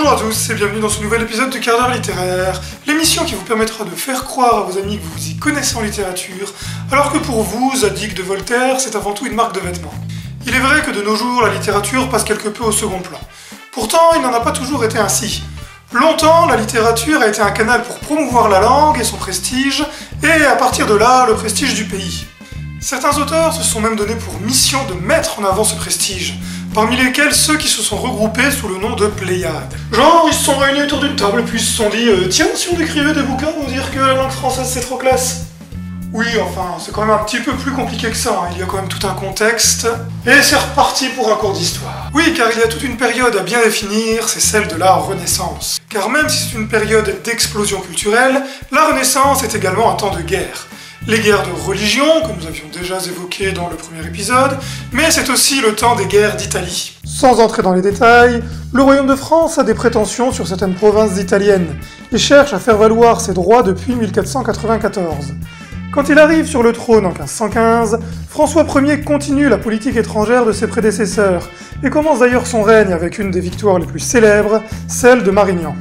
Bonjour à tous et bienvenue dans ce nouvel épisode du quart d'heure littéraire, l'émission qui vous permettra de faire croire à vos amis que vous y connaissez en littérature, alors que pour vous, Zadig de Voltaire, c'est avant tout une marque de vêtements. Il est vrai que de nos jours, la littérature passe quelque peu au second plan. Pourtant, il n'en a pas toujours été ainsi. Longtemps, la littérature a été un canal pour promouvoir la langue et son prestige, et à partir de là, le prestige du pays. Certains auteurs se sont même donné pour mission de mettre en avant ce prestige, parmi lesquels ceux qui se sont regroupés sous le nom de Pléiades. Genre, ils se sont réunis autour d'une table, puis ils se sont dit « Tiens, si on écrivait des bouquins pour dire que la langue française c'est trop classe ?» Oui, enfin, c'est quand même un petit peu plus compliqué que ça, hein. Il y a quand même tout un contexte. Et c'est reparti pour un cours d'histoire. Oui, car il y a toute une période à bien définir, c'est celle de la Renaissance. Car même si c'est une période d'explosion culturelle, la Renaissance est également un temps de guerre. Les guerres de religion, que nous avions déjà évoquées dans le premier épisode, mais c'est aussi le temps des guerres d'Italie. Sans entrer dans les détails, le royaume de France a des prétentions sur certaines provinces italiennes, et cherche à faire valoir ses droits depuis 1494. Quand il arrive sur le trône en 1515, François Ier continue la politique étrangère de ses prédécesseurs, et commence d'ailleurs son règne avec une des victoires les plus célèbres, celle de Marignan.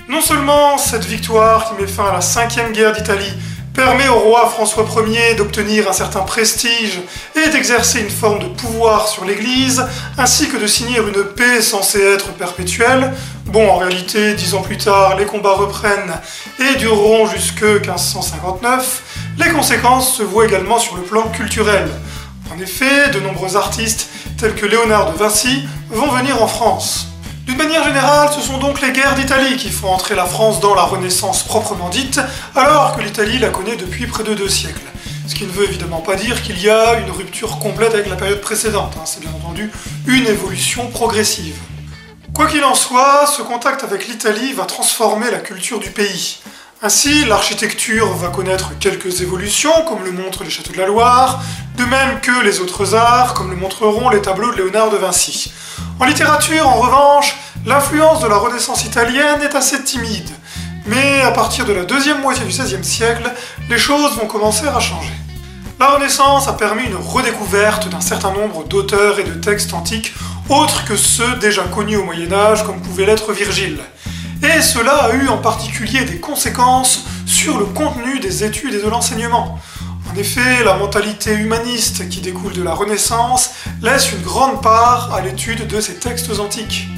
Non seulement cette victoire qui met fin à la 5e guerre d'Italie permet au roi François Ier d'obtenir un certain prestige et d'exercer une forme de pouvoir sur l'Église, ainsi que de signer une paix censée être perpétuelle. Bon, en réalité, 10 ans plus tard, les combats reprennent et dureront jusque 1559. Les conséquences se voient également sur le plan culturel. En effet, de nombreux artistes, tels que Léonard de Vinci, vont venir en France. D'une manière générale, ce sont donc les guerres d'Italie qui font entrer la France dans la Renaissance proprement dite, alors que l'Italie la connaît depuis près de 2 siècles. Ce qui ne veut évidemment pas dire qu'il y a une rupture complète avec la période précédente, c'est bien entendu une évolution progressive. Quoi qu'il en soit, ce contact avec l'Italie va transformer la culture du pays. Ainsi, l'architecture va connaître quelques évolutions, comme le montrent les châteaux de la Loire, de même que les autres arts, comme le montreront les tableaux de Léonard de Vinci. En littérature, en revanche, l'influence de la Renaissance italienne est assez timide, mais à partir de la deuxième moitié du XVIe siècle, les choses vont commencer à changer. La Renaissance a permis une redécouverte d'un certain nombre d'auteurs et de textes antiques autres que ceux déjà connus au Moyen-Âge, comme pouvait l'être Virgile. Et cela a eu en particulier des conséquences sur le contenu des études et de l'enseignement. En effet, la mentalité humaniste qui découle de la Renaissance laisse une grande part à l'étude de ces textes antiques.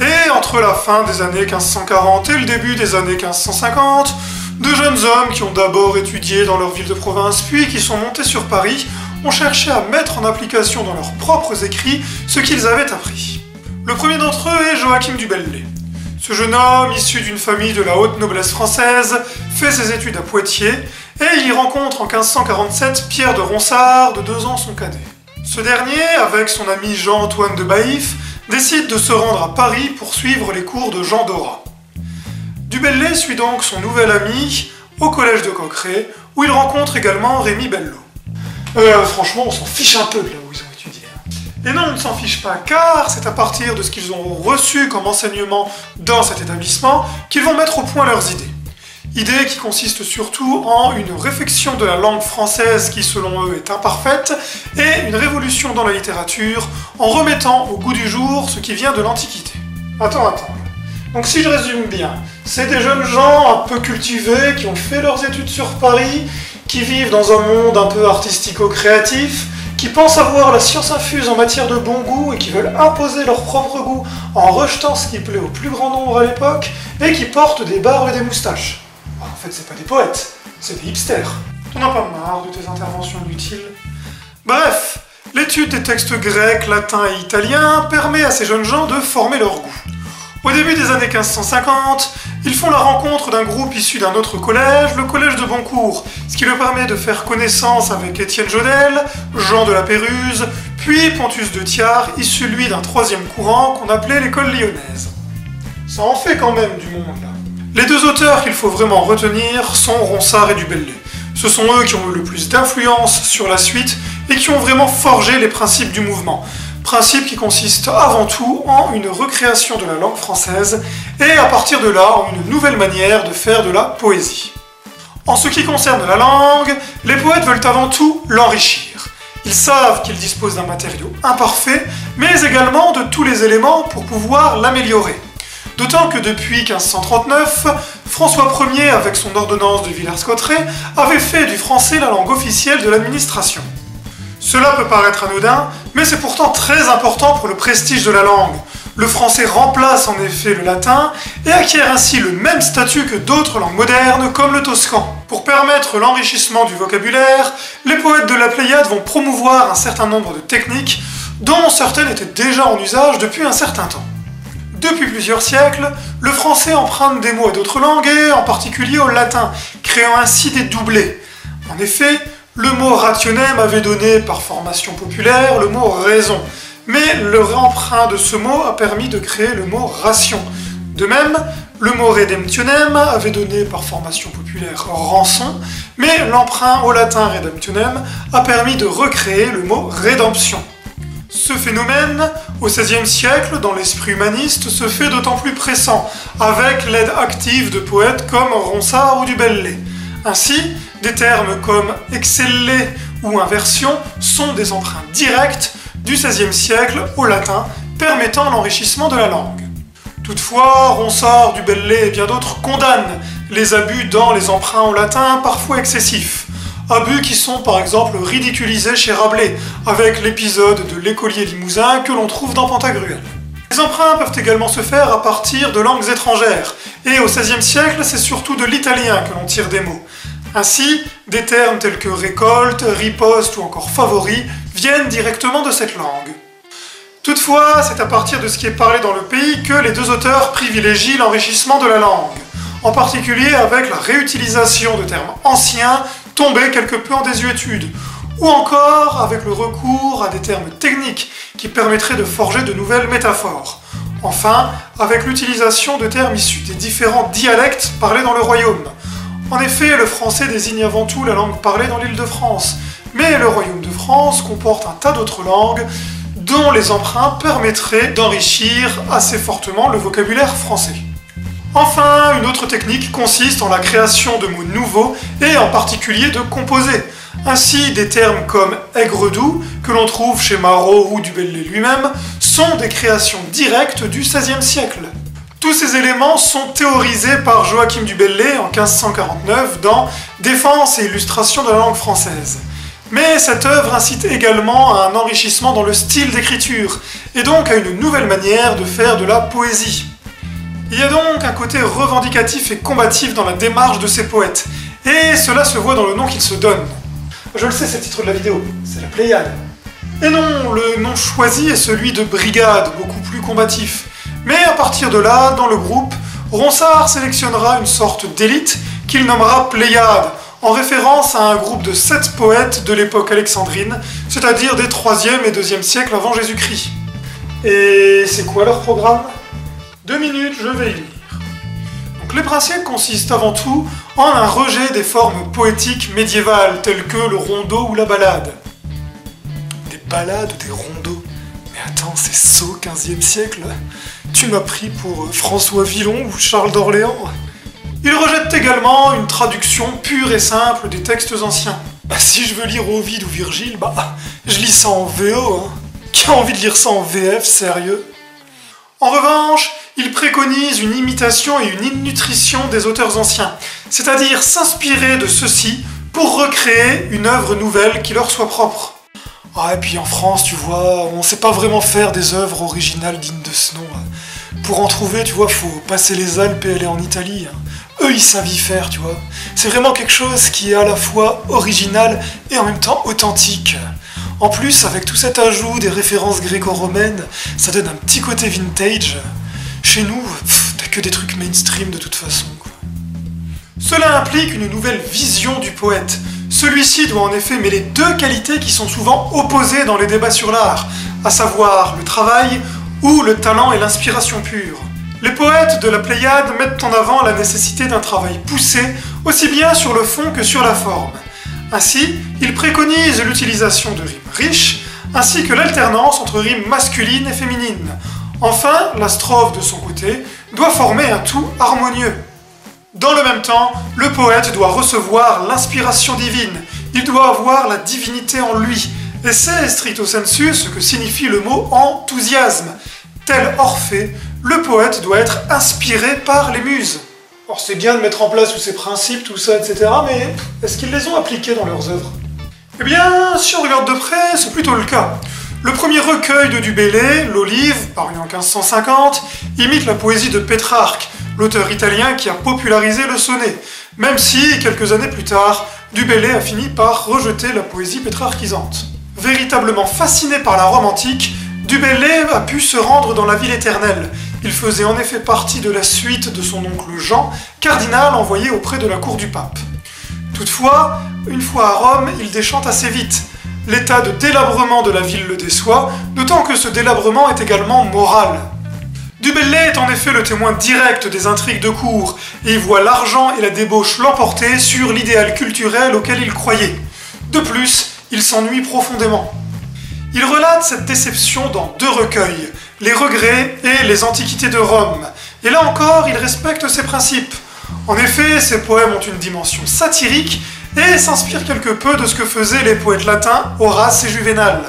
Et entre la fin des années 1540 et le début des années 1550, de jeunes hommes qui ont d'abord étudié dans leur ville de province puis qui sont montés sur Paris ont cherché à mettre en application dans leurs propres écrits ce qu'ils avaient appris. Le premier d'entre eux est Joachim du Bellay. Ce jeune homme, issu d'une famille de la haute noblesse française, fait ses études à Poitiers et il y rencontre en 1547 Pierre de Ronsard, de 2 ans son cadet. Ce dernier, avec son ami Jean-Antoine de Baïf, décide de se rendre à Paris pour suivre les cours de Jean Dorat. Du Bellay suit donc son nouvel ami au collège de Coqueret, où il rencontre également Rémi Bello. Franchement, on s'en fiche un peu de là où ils ont étudié. Et non, on ne s'en fiche pas, car c'est à partir de ce qu'ils ont reçu comme enseignement dans cet établissement qu'ils vont mettre au point leurs idées. Idées qui consistent surtout en une réflexion de la langue française qui, selon eux, est imparfaite, et une révolution dans la littérature en remettant au goût du jour ce qui vient de l'Antiquité. Attends. Donc si je résume bien, c'est des jeunes gens un peu cultivés qui ont fait leurs études sur Paris, qui vivent dans un monde un peu artistico-créatif, qui pensent avoir la science infuse en matière de bon goût et qui veulent imposer leur propre goût en rejetant ce qui plaît au plus grand nombre à l'époque, et qui portent des barbes et des moustaches. En fait, c'est pas des poètes, c'est des hipsters. T'en as pas marre de tes interventions inutiles? Bref, l'étude des textes grecs, latins et italiens permet à ces jeunes gens de former leur goût. Au début des années 1550, ils font la rencontre d'un groupe issu d'un autre collège, le collège de Boncourt, ce qui leur permet de faire connaissance avec Étienne Jodelle, Jean de la Péruse, puis Pontus de Thiard, issu lui d'un 3e courant qu'on appelait l'école lyonnaise. Ça en fait quand même du monde là. Les 2 auteurs qu'il faut vraiment retenir sont Ronsard et du Bellay. Ce sont eux qui ont eu le plus d'influence sur la suite et qui ont vraiment forgé les principes du mouvement. Principe qui consiste avant tout en une recréation de la langue française et à partir de là en une nouvelle manière de faire de la poésie. En ce qui concerne la langue, les poètes veulent avant tout l'enrichir. Ils savent qu'ils disposent d'un matériau imparfait, mais également de tous les éléments pour pouvoir l'améliorer. D'autant que depuis 1539, François Ier, avec son ordonnance de Villers-Cotterêts, avait fait du français la langue officielle de l'administration. Cela peut paraître anodin, mais c'est pourtant très important pour le prestige de la langue. Le français remplace en effet le latin et acquiert ainsi le même statut que d'autres langues modernes comme le toscan. Pour permettre l'enrichissement du vocabulaire, les poètes de la Pléiade vont promouvoir un certain nombre de techniques dont certaines étaient déjà en usage depuis un certain temps. Depuis plusieurs siècles, le français emprunte des mots à d'autres langues et en particulier au latin, créant ainsi des doublés. En effet, le mot rationem avait donné par formation populaire le mot raison, mais le réemprunt de ce mot a permis de créer le mot ration. De même, le mot redemptionem avait donné par formation populaire rançon, mais l'emprunt au latin redemptionem a permis de recréer le mot rédemption. Ce phénomène, au XVIe siècle, dans l'esprit humaniste, se fait d'autant plus pressant, avec l'aide active de poètes comme Ronsard ou du Bellay. Ainsi, des termes comme exceller ou inversion sont des emprunts directs du XVIe siècle au latin, permettant l'enrichissement de la langue. Toutefois, Ronsard, du Bellay et bien d'autres condamnent les abus dans les emprunts au latin parfois excessifs. Abus qui sont par exemple ridiculisés chez Rabelais, avec l'épisode de l'écolier limousin que l'on trouve dans Pantagruel. Les emprunts peuvent également se faire à partir de langues étrangères, et au XVIe siècle, c'est surtout de l'italien que l'on tire des mots. Ainsi, des termes tels que récolte, riposte ou encore favori viennent directement de cette langue. Toutefois, c'est à partir de ce qui est parlé dans le pays que les deux auteurs privilégient l'enrichissement de la langue, en particulier avec la réutilisation de termes anciens tombés quelque peu en désuétude, ou encore avec le recours à des termes techniques qui permettraient de forger de nouvelles métaphores. Enfin, avec l'utilisation de termes issus des différents dialectes parlés dans le royaume. En effet, le français désigne avant tout la langue parlée dans l'Île-de-France, mais le royaume de France comporte un tas d'autres langues dont les emprunts permettraient d'enrichir assez fortement le vocabulaire français. Enfin, une autre technique consiste en la création de mots nouveaux et en particulier de composés. Ainsi, des termes comme aigre-doux, que l'on trouve chez Marot ou du Bellay lui-même, sont des créations directes du XVIe siècle. Tous ces éléments sont théorisés par Joachim du Bellay en 1549 dans Défense et illustration de la langue française. Mais cette œuvre incite également à un enrichissement dans le style d'écriture, et donc à une nouvelle manière de faire de la poésie. Il y a donc un côté revendicatif et combatif dans la démarche de ces poètes, et cela se voit dans le nom qu'ils se donnent. Je le sais, c'est le titre de la vidéo, c'est la Pléiade. Et non, le nom choisi est celui de Brigade, beaucoup plus combatif. Mais à partir de là, dans le groupe, Ronsard sélectionnera une sorte d'élite qu'il nommera Pléiade, en référence à un groupe de 7 poètes de l'époque alexandrine, c'est-à-dire des 3e et 2e siècles avant Jésus-Christ. Et c'est quoi leur programme ? 2 minutes, je vais y venir. Donc les principes consistent avant tout en un rejet des formes poétiques médiévales telles que le rondeau ou la ballade. Des ballades ou des rondeaux ? Mais attends, c'est saut 15e siècle. Tu m'as pris pour François Villon ou Charles d'Orléans. Ils rejettent également une traduction pure et simple des textes anciens. Si je veux lire Ovide ou Virgile, je lis ça en VO, hein. Qui a envie de lire ça en VF, sérieux ? En revanche, ils préconisent une imitation et une innutrition des auteurs anciens, c'est-à-dire s'inspirer de ceux-ci pour recréer une œuvre nouvelle qui leur soit propre. Ah, et puis en France, tu vois, on sait pas vraiment faire des œuvres originales dignes de ce nom. Pour en trouver, tu vois, faut passer les Alpes et aller en Italie. Eux, ils savent y faire, tu vois. C'est vraiment quelque chose qui est à la fois original et en même temps authentique. En plus, avec tout cet ajout des références gréco-romaines, ça donne un petit côté vintage. Chez nous, t'as que des trucs mainstream de toute façon, quoi. Cela implique une nouvelle vision du poète. Celui-ci doit en effet mêler deux qualités qui sont souvent opposées dans les débats sur l'art, à savoir le travail ou le talent et l'inspiration pure. Les poètes de la Pléiade mettent en avant la nécessité d'un travail poussé, aussi bien sur le fond que sur la forme. Ainsi, ils préconisent l'utilisation de rimes riches, ainsi que l'alternance entre rimes masculines et féminines. Enfin, la strophe de son côté doit former un tout harmonieux. Dans le même temps, le poète doit recevoir l'inspiration divine, il doit avoir la divinité en lui, et c'est stricto sensu ce que signifie le mot enthousiasme. Tel Orphée, Le poète doit être inspiré par les muses. Alors c'est bien de mettre en place tous ces principes, tout ça, etc. Mais est-ce qu'ils les ont appliqués dans leurs œuvres? Eh bien, si on regarde de près, c'est plutôt le cas. Le premier recueil de Du Bellay, L'Olive, paru en 1550, imite la poésie de Pétrarque, l'auteur italien qui a popularisé le sonnet, même si, quelques années plus tard, Du Bellay a fini par rejeter la poésie pétrarchisante. Véritablement fasciné par la Rome antique, Du Bellay a pu se rendre dans la ville éternelle. Il faisait en effet partie de la suite de son oncle Jean, cardinal envoyé auprès de la cour du pape. Toutefois, une fois à Rome, il déchante assez vite. L'état de délabrement de la ville le déçoit, d'autant que ce délabrement est également moral. Du Bellay est en effet le témoin direct des intrigues de cour, et il voit l'argent et la débauche l'emporter sur l'idéal culturel auquel il croyait. De plus, il s'ennuie profondément. Il relate cette déception dans 2 recueils, Les Regrets et Les Antiquités de Rome, et là encore, il respecte ses principes. En effet, ses poèmes ont une dimension satirique et s'inspirent quelque peu de ce que faisaient les poètes latins Horace et Juvénal.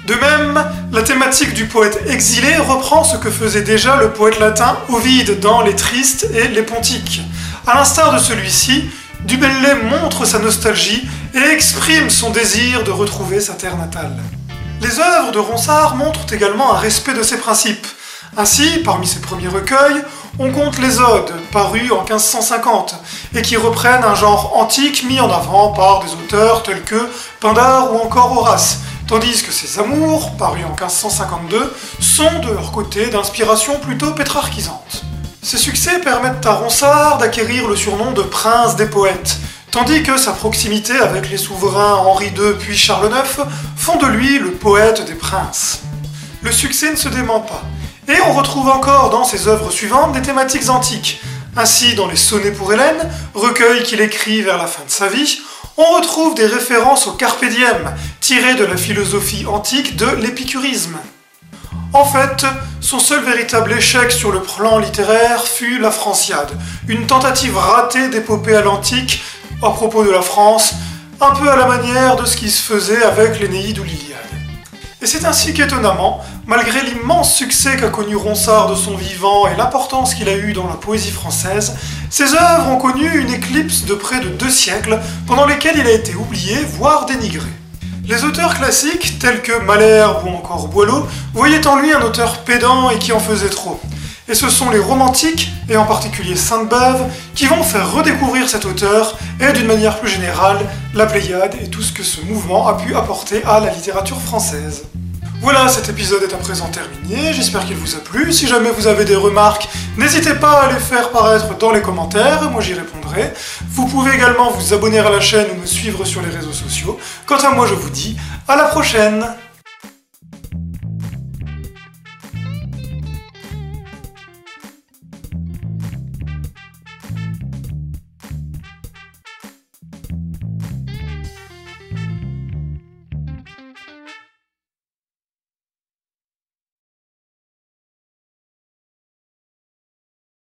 De même, la thématique du poète exilé reprend ce que faisait déjà le poète latin Ovide dans Les Tristes et Les Pontiques. À l'instar de celui-ci, Du Bellay montre sa nostalgie et exprime son désir de retrouver sa terre natale. Les œuvres de Ronsard montrent également un respect de ses principes. Ainsi, parmi ses premiers recueils, on compte les Odes, parus en 1550, et qui reprennent un genre antique mis en avant par des auteurs tels que Pindare ou encore Horace, tandis que ses Amours, parus en 1552, sont de leur côté d'inspiration plutôt pétrarchisante. Ces succès permettent à Ronsard d'acquérir le surnom de prince des poètes, tandis que sa proximité avec les souverains Henri II puis Charles IX font de lui le poète des princes. Le succès ne se dément pas, et on retrouve encore dans ses œuvres suivantes des thématiques antiques. Ainsi, dans les Sonnets pour Hélène, recueil qu'il écrit vers la fin de sa vie, on retrouve des références au Carpe Diem, tirées de la philosophie antique de l'épicurisme. En fait, son seul véritable échec sur le plan littéraire fut la Franciade, une tentative ratée d'épopée à l'antique à propos de la France, un peu à la manière de ce qui se faisait avec l'Énéide ou l'Iliade. Et c'est ainsi qu'étonnamment, malgré l'immense succès qu'a connu Ronsard de son vivant et l'importance qu'il a eue dans la poésie française, ses œuvres ont connu une éclipse de près de 2 siècles, pendant lesquels il a été oublié, voire dénigré. Les auteurs classiques, tels que Malherbe ou encore Boileau, voyaient en lui un auteur pédant et qui en faisait trop. Et ce sont les romantiques, et en particulier Sainte-Beuve, qui vont faire redécouvrir cet auteur, et d'une manière plus générale, la Pléiade et tout ce que ce mouvement a pu apporter à la littérature française. Voilà, cet épisode est à présent terminé, j'espère qu'il vous a plu. Si jamais vous avez des remarques, n'hésitez pas à les faire paraître dans les commentaires, moi j'y répondrai. Vous pouvez également vous abonner à la chaîne ou me suivre sur les réseaux sociaux. Quant à moi, je vous dis à la prochaine!